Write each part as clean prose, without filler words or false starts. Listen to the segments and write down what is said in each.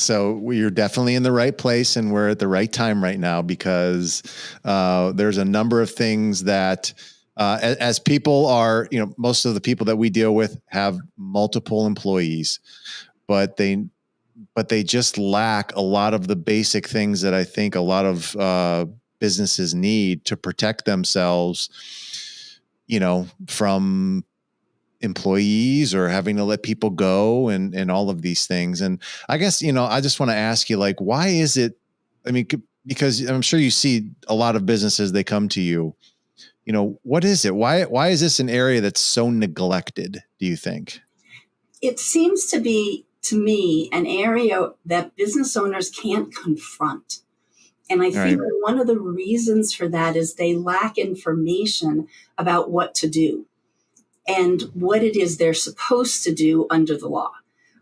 So we're definitely in the right place and we're at the right time right now because there's a number of things that as people are, most of the people that we deal with have multiple employees, but they just lack a lot of the basic things that I think a lot of businesses need to protect themselves, from employees or having to let people go and all of these things. And I guess, I just want to ask you, like, why is it, because I'm sure you see a lot of businesses, they come to you, what is it? Why is this an area that's so neglected, do you think? It seems to be, to me, an area that business owners can't confront. And I think that one of the reasons for that is they lack information about what to do and what it is they're supposed to do under the law.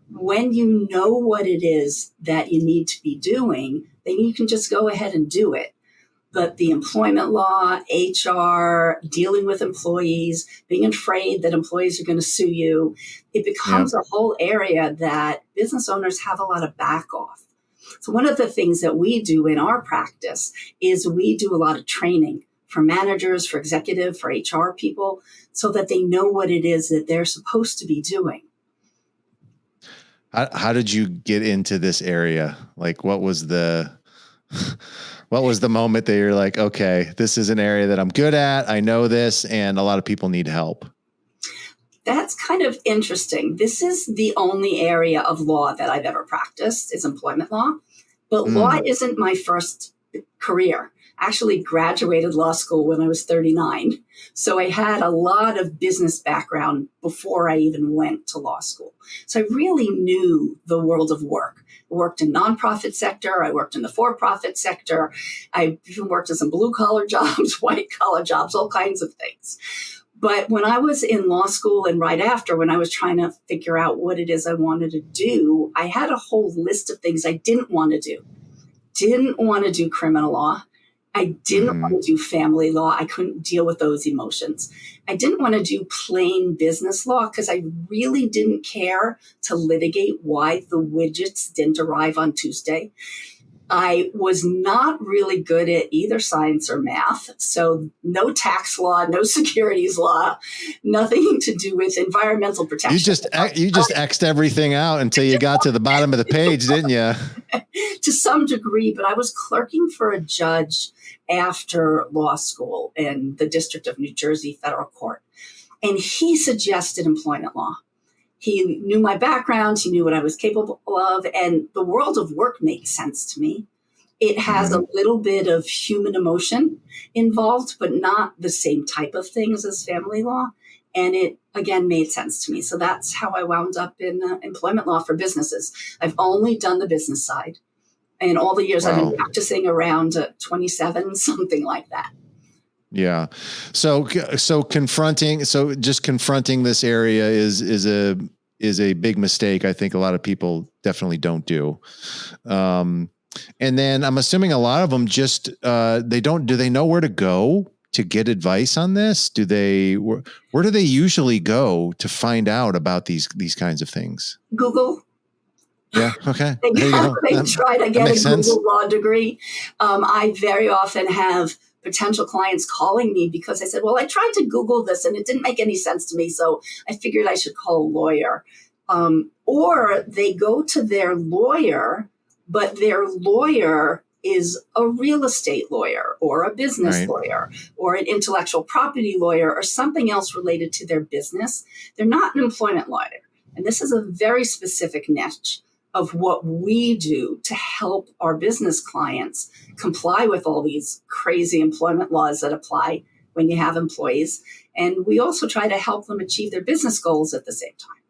When you know what it is that you need to be doing, then you can just go ahead and do it. But the employment law, HR, dealing with employees, being afraid that employees are going to sue you, it becomes a whole area that business owners have a lot of back off. So one of the things that we do in our practice is we do a lot of training for managers, for executive, for HR people, so that they know what it is that they're supposed to be doing. How did you get into this area? Like, what was the moment that you're like, okay, this is an area that I'm good at. I know this, and a lot of people need help. That's kind of interesting. This is the only area of law that I've ever practiced is employment law, but law isn't my first career. I actually graduated law school when I was 39. So I had a lot of business background before I even went to law school. So I really knew the world of work. I worked in nonprofit sector. I worked in the for-profit sector. I even worked in some blue-collar jobs, white-collar jobs, all kinds of things. But when I was in law school and right after, when I was trying to figure out what it is I wanted to do, I had a whole list of things I didn't want to do. Didn't want to do criminal law. I didn't want to do family law. I couldn't deal with those emotions. I didn't want to do plain business law because I really didn't care to litigate why the widgets didn't arrive on Tuesday. I was not really good at either science or math. So no tax law, no securities law, nothing to do with environmental protection. You just X'd everything out until you got to the bottom of the page, didn't you? To some degree, but I was clerking for a judge after law school in the District of New Jersey Federal Court. And he suggested employment law. He knew my background. He knew what I was capable of. And the world of work made sense to me. It has a little bit of human emotion involved, but not the same type of things as family law. And it, again, made sense to me. So that's how I wound up in employment law for businesses. I've only done the business side. And all the years I've been practicing around 27, something like that. Yeah. So confronting this area is a big mistake. I think a lot of people definitely don't do. And then I'm assuming a lot of them just, do they know where to go to get advice on this? Where do they usually go to find out about these kinds of things? Google. Yeah. Okay. They try to get a Google law degree. I very often have potential clients calling me because I said, well, I tried to Google this and it didn't make any sense to me. So I figured I should call a lawyer. Or they go to their lawyer, but their lawyer is a real estate lawyer or a business lawyer or an intellectual property lawyer or something else related to their business. They're not an employment lawyer. And this is a very specific niche of what we do to help our business clients comply with all these crazy employment laws that apply when you have employees. And we also try to help them achieve their business goals at the same time.